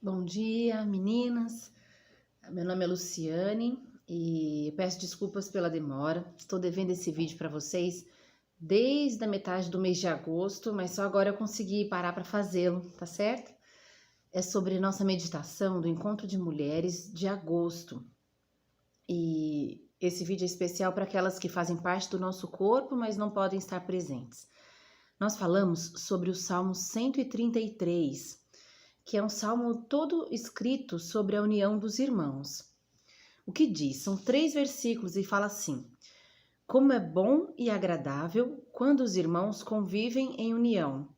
Bom dia, meninas. Meu nome é Luciane e peço desculpas pela demora. Estou devendo esse vídeo para vocês desde a metade do mês de agosto, mas só agora eu consegui parar para fazê-lo, tá certo? É sobre nossa meditação do Encontro de Mulheres de agosto. E esse vídeo é especial para aquelas que fazem parte do nosso corpo, mas não podem estar presentes. Nós falamos sobre o Salmo 133, que é um salmo todo escrito sobre a união dos irmãos. O que diz? São 3 versículos e fala assim: como é bom e agradável quando os irmãos convivem em união.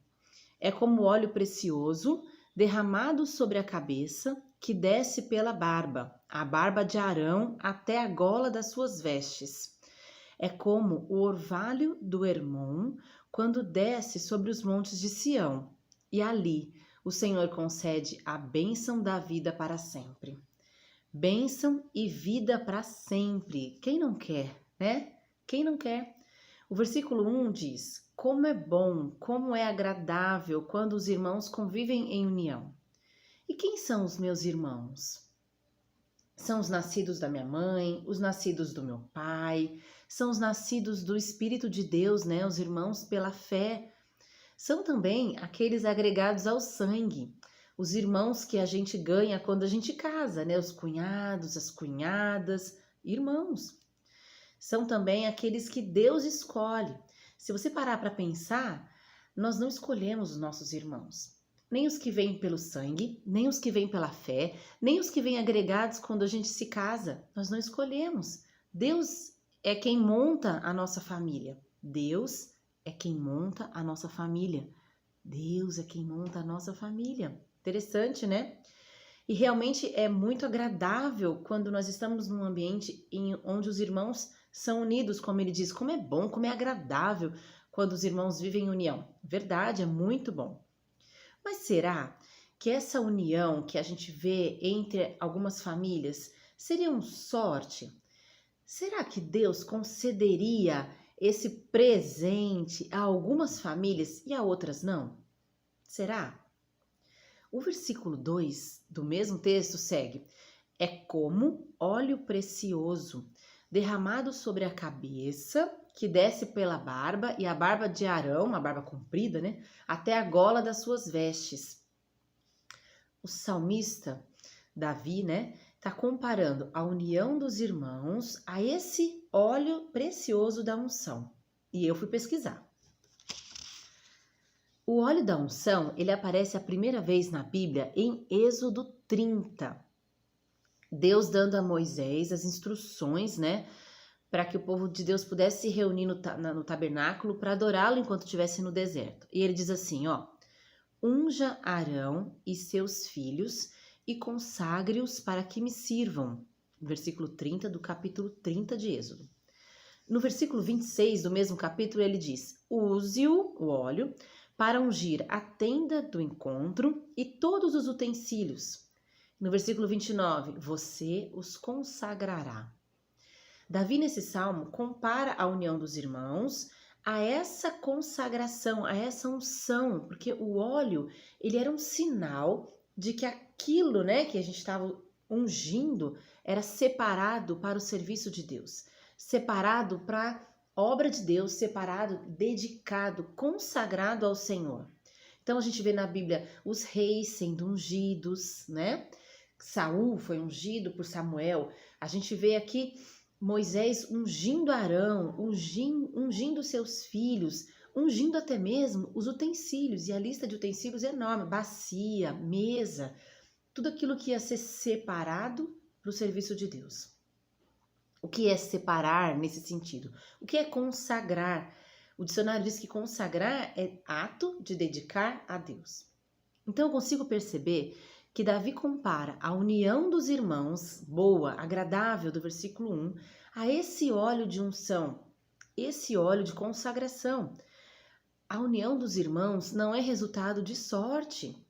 É como óleo precioso derramado sobre a cabeça, que desce pela barba, a barba de Arão até a gola das suas vestes. É como o orvalho do Hermon quando desce sobre os montes de Sião. E ali o Senhor concede a bênção da vida para sempre. Bênção e vida para sempre. Quem não quer, né? Quem não quer? O versículo 1 diz: como é bom, como é agradável quando os irmãos convivem em união. E quem são os meus irmãos? São os nascidos da minha mãe, os nascidos do meu pai, são os nascidos do Espírito de Deus, né? Os irmãos pela fé. São também aqueles agregados ao sangue, os irmãos que a gente ganha quando a gente casa, né? Os cunhados, as cunhadas, irmãos. São também aqueles que Deus escolhe. Se você parar para pensar, nós não escolhemos os nossos irmãos. Nem os que vêm pelo sangue, nem os que vêm pela fé, nem os que vêm agregados quando a gente se casa. Nós não escolhemos. Deus é quem monta a nossa família. Deus é quem monta a nossa família. Deus é quem monta a nossa família. Interessante, né? E realmente é muito agradável quando nós estamos num ambiente onde os irmãos são unidos, como ele diz, como é bom, como é agradável quando os irmãos vivem em união. Verdade, é muito bom. Mas será que essa união que a gente vê entre algumas famílias seria um sorte? Será que Deus concederia esse presente a algumas famílias e a outras não? Será? O versículo 2 do mesmo texto segue: é como óleo precioso derramado sobre a cabeça, que desce pela barba, e a barba de Arão, uma barba comprida, né, até a gola das suas vestes. O salmista Davi, né, está comparando a união dos irmãos a esse óleo precioso da unção. E eu fui pesquisar. O óleo da unção, ele aparece a primeira vez na Bíblia em Êxodo 30. Deus dando a Moisés as instruções, né, para que o povo de Deus pudesse se reunir no tabernáculo para adorá-lo enquanto estivesse no deserto. E ele diz assim, ó: unja Arão e seus filhos e consagre-os para que me sirvam. Versículo 30 do capítulo 30 de Êxodo. No versículo 26 do mesmo capítulo ele diz: use-o, o óleo, para ungir a tenda do encontro e todos os utensílios. No versículo 29, você os consagrará. Davi, nesse salmo, compara a união dos irmãos a essa consagração, a essa unção, porque o óleo, ele era um sinal de que aquilo, né, que a gente estava ungindo era separado para o serviço de Deus, separado para a obra de Deus, separado, dedicado, consagrado ao Senhor. Então a gente vê na Bíblia os reis sendo ungidos, né? Saul foi ungido por Samuel. A gente vê aqui Moisés ungindo Arão, ungindo seus filhos, ungindo até mesmo os utensílios, e a lista de utensílios é enorme: bacia, mesa, tudo aquilo que ia ser separado para o serviço de Deus. O que é separar nesse sentido? O que é consagrar? O dicionário diz que consagrar é ato de dedicar a Deus. Então eu consigo perceber que Davi compara a união dos irmãos, boa, agradável, do versículo 1, a esse óleo de unção, esse óleo de consagração. A união dos irmãos não é resultado de sorte,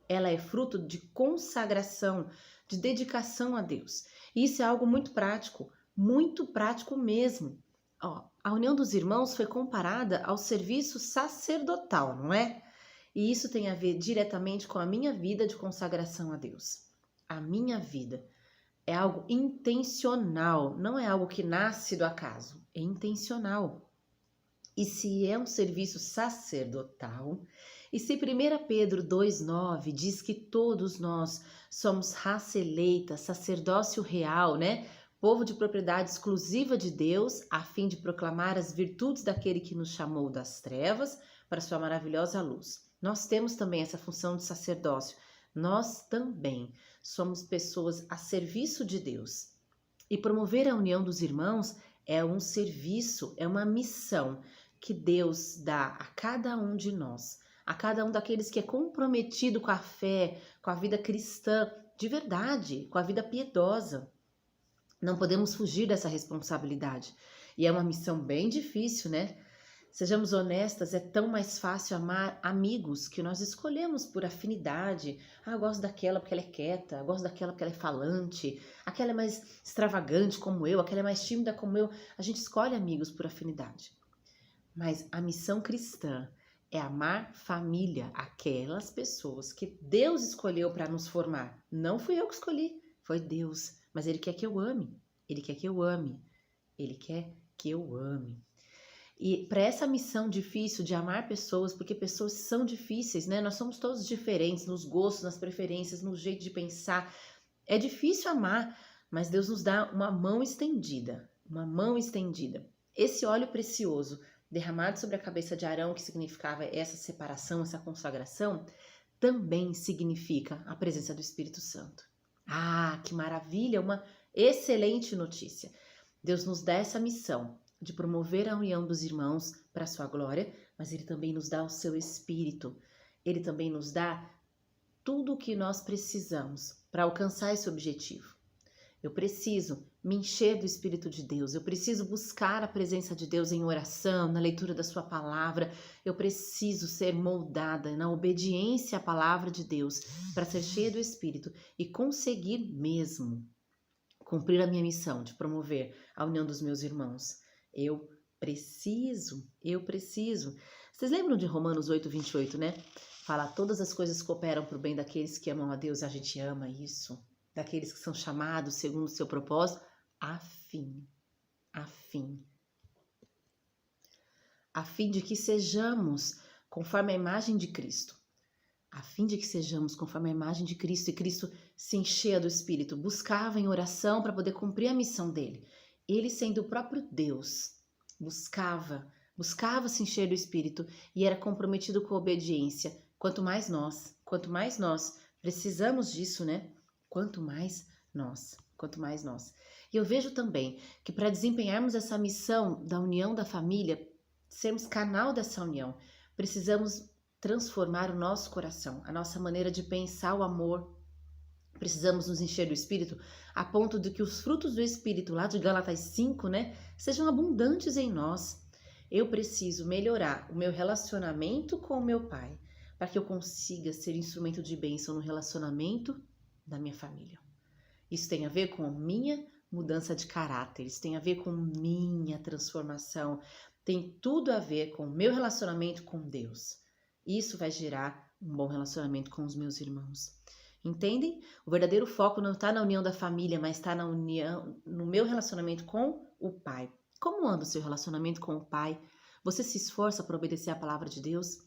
ela é fruto de consagração, de dedicação a Deus. E isso é algo muito prático mesmo. Ó, a união dos irmãos foi comparada ao serviço sacerdotal, não é? E isso tem a ver diretamente com a minha vida de consagração a Deus. A minha vida é algo intencional, não é algo que nasce do acaso, é intencional. E se é um serviço sacerdotal, e se 1 Pedro 2,9 diz que todos nós somos raça eleita, sacerdócio real, né? Povo de propriedade exclusiva de Deus, a fim de proclamar as virtudes daquele que nos chamou das trevas para sua maravilhosa luz. Nós temos também essa função de sacerdócio. Nós também somos pessoas a serviço de Deus. E promover a união dos irmãos é um serviço, é uma missão que Deus dá a cada um de nós, a cada um daqueles que é comprometido com a fé, com a vida cristã, de verdade, com a vida piedosa. Não podemos fugir dessa responsabilidade. E é uma missão bem difícil, né? Sejamos honestas, é tão mais fácil amar amigos que nós escolhemos por afinidade. Eu gosto daquela porque ela é quieta, eu gosto daquela porque ela é falante, aquela é mais extravagante como eu, aquela é mais tímida como eu. A gente escolhe amigos por afinidade. Mas a missão cristã é amar família, aquelas pessoas que Deus escolheu para nos formar. Não fui eu que escolhi, foi Deus. Mas Ele quer que eu ame, Ele quer que eu ame, Ele quer que eu ame. E para essa missão difícil de amar pessoas, porque pessoas são difíceis, né? Nós somos todos diferentes nos gostos, nas preferências, no jeito de pensar. É difícil amar, mas Deus nos dá uma mão estendida, uma mão estendida. Esse óleo precioso derramado sobre a cabeça de Arão, que significava essa separação, essa consagração, também significa a presença do Espírito Santo. Ah, que maravilha! Uma excelente notícia. Deus nos dá essa missão de promover a união dos irmãos para a sua glória, mas Ele também nos dá o seu Espírito. Ele também nos dá tudo o que nós precisamos para alcançar esse objetivo. Eu preciso me encher do Espírito de Deus, eu preciso buscar a presença de Deus em oração, na leitura da sua palavra, eu preciso ser moldada na obediência à palavra de Deus para ser cheia do Espírito e conseguir mesmo cumprir a minha missão de promover a união dos meus irmãos. Eu preciso. Vocês lembram de Romanos 8,28, né? Fala, todas as coisas cooperam para o bem daqueles que amam a Deus, a gente ama isso. Daqueles que são chamados segundo o seu propósito, a fim de que sejamos conforme a imagem de Cristo. A fim de que sejamos conforme a imagem de Cristo, e Cristo se enchia do Espírito, buscava em oração para poder cumprir a missão dele. Ele, sendo o próprio Deus, buscava se encher do Espírito e era comprometido com a obediência. Quanto mais nós precisamos disso, né? Quanto mais nós. E eu vejo também que para desempenharmos essa missão da união da família, sermos canal dessa união, precisamos transformar o nosso coração, a nossa maneira de pensar o amor. Precisamos nos encher do Espírito a ponto de que os frutos do Espírito, lá de Gálatas 5, né, sejam abundantes em nós. Eu preciso melhorar o meu relacionamento com o meu pai, para que eu consiga ser instrumento de bênção no relacionamento da minha família. Isso tem a ver com a minha mudança de caráter, isso tem a ver com minha transformação, tem tudo a ver com o meu relacionamento com Deus. Isso vai gerar um bom relacionamento com os meus irmãos. Entendem? O verdadeiro foco não está na união da família, mas está na união, no meu relacionamento com o Pai. Como anda o seu relacionamento com o Pai? Você se esforça para obedecer a palavra de Deus?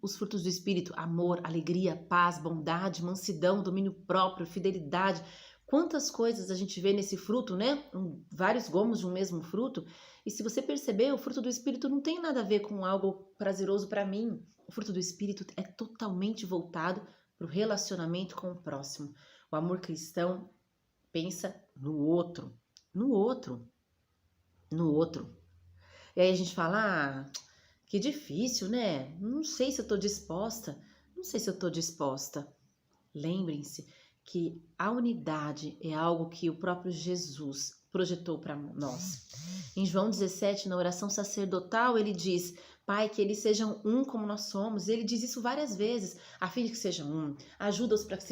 Os frutos do Espírito, amor, alegria, paz, bondade, mansidão, domínio próprio, fidelidade. Quantas coisas a gente vê nesse fruto, né? Vários gomos de um mesmo fruto. E se você perceber, o fruto do Espírito não tem nada a ver com algo prazeroso para mim. O fruto do Espírito é totalmente voltado para o relacionamento com o próximo. O amor cristão pensa no outro. E aí a gente fala, que difícil, né? Não sei se eu estou disposta. Lembrem-se que a unidade é algo que o próprio Jesus projetou para nós. Em João 17, na oração sacerdotal, ele diz: Pai, que eles sejam um como nós somos. Ele diz isso várias vezes, a fim de que sejam um. Ajuda-os para que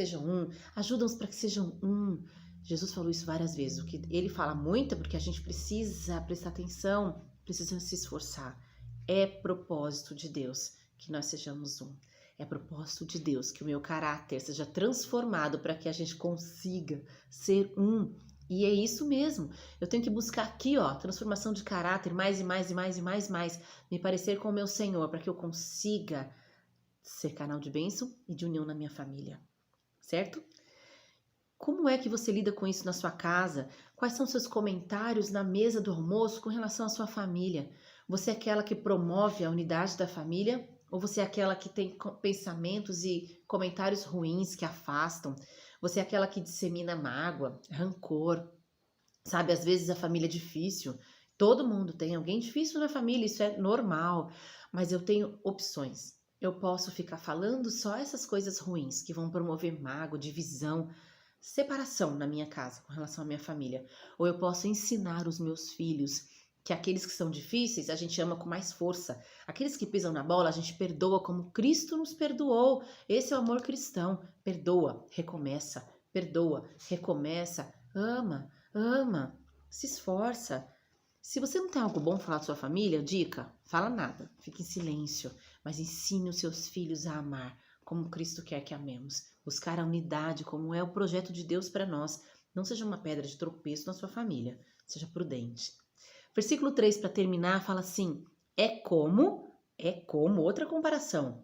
sejam um. Jesus falou isso várias vezes. O que ele fala muito é porque a gente precisa prestar atenção, precisa se esforçar. É propósito de Deus que nós sejamos um. É propósito de Deus que o meu caráter seja transformado para que a gente consiga ser um. E é isso mesmo. Eu tenho que buscar aqui, ó, transformação de caráter, mais e mais e mais e mais, mais. Me parecer com o meu Senhor, para que eu consiga ser canal de bênção e de união na minha família. Certo? Como é que você lida com isso na sua casa? Quais são seus comentários na mesa do almoço com relação à sua família? Você é aquela que promove a unidade da família? Ou você é aquela que tem pensamentos e comentários ruins que afastam? Você é aquela que dissemina mágoa, rancor? Sabe, às vezes a família é difícil. Todo mundo tem alguém difícil na família, isso é normal. Mas eu tenho opções. Eu posso ficar falando só essas coisas ruins que vão promover mágoa, divisão, separação na minha casa com relação à minha família. Ou eu posso ensinar os meus filhos que aqueles que são difíceis a gente ama com mais força. Aqueles que pisam na bola a gente perdoa como Cristo nos perdoou. Esse é o amor cristão. Perdoa, recomeça, perdoa, recomeça, ama, ama, se esforça. Se você não tem algo bom para falar da sua família, dica, fala nada, fique em silêncio, mas ensine os seus filhos a amar como Cristo quer que amemos. Buscar a unidade, como é o projeto de Deus para nós. Não seja uma pedra de tropeço na sua família. Seja prudente. Versículo 3, para terminar, fala assim: é como, outra comparação,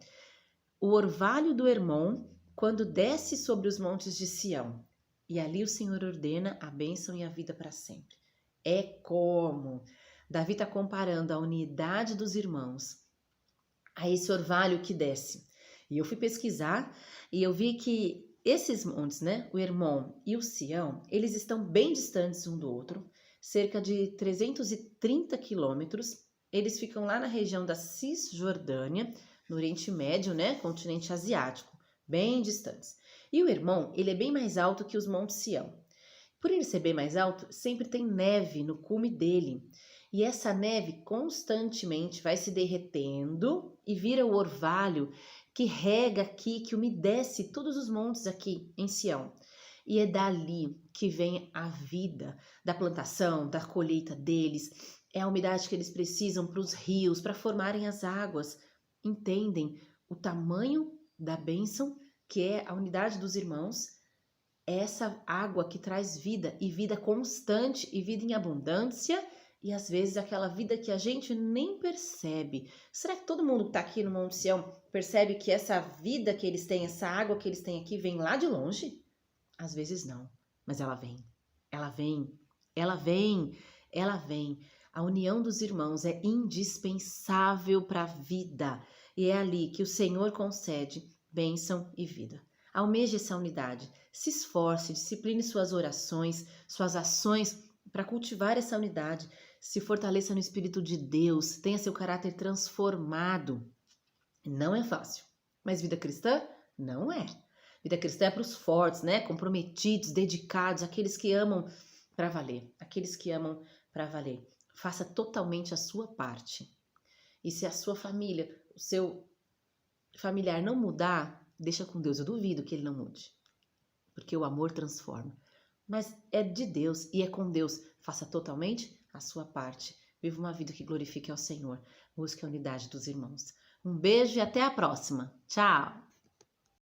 o orvalho do Hermon quando desce sobre os montes de Sião. E ali o Senhor ordena a bênção e a vida para sempre. É como. Davi está comparando a unidade dos irmãos a esse orvalho que desce. E eu fui pesquisar e eu vi que esses montes, né, o Hermon e o Sião, eles estão bem distantes um do outro, cerca de 330 quilômetros. Eles ficam lá na região da Cisjordânia, no Oriente Médio, né, continente asiático, bem distantes. E o Hermon, ele é bem mais alto que os montes Sião. Por ele ser bem mais alto, sempre tem neve no cume dele. E essa neve constantemente vai se derretendo e vira o orvalho que rega aqui, que umedece todos os montes aqui em Sião. E é dali que vem a vida da plantação, da colheita deles. É a umidade que eles precisam para os rios, para formarem as águas. Entendem o tamanho da bênção, que é a unidade dos irmãos? É essa água que traz vida, e vida constante, e vida em abundância, e às vezes aquela vida que a gente nem percebe. Será que todo mundo que está aqui no Monte Sião percebe que essa vida que eles têm, essa água que eles têm aqui, vem lá de longe? Às vezes não, mas ela vem, ela vem, ela vem, ela vem. A união dos irmãos é indispensável para a vida, e é ali que o Senhor concede bênção e vida. Almeje essa unidade, se esforce, discipline suas orações, suas ações para cultivar essa unidade, se fortaleça no Espírito de Deus, tenha seu caráter transformado. Não é fácil, mas vida cristã não é. Vida cristã é para os fortes, né? Comprometidos, dedicados, aqueles que amam para valer, aqueles que amam para valer. Faça totalmente a sua parte. E se a sua família, o seu familiar não mudar, deixa com Deus. Eu duvido que ele não mude, porque o amor transforma. Mas é de Deus e é com Deus. Faça totalmente a sua parte. Viva uma vida que glorifique ao Senhor. Busque a unidade dos irmãos. Um beijo e até a próxima. Tchau!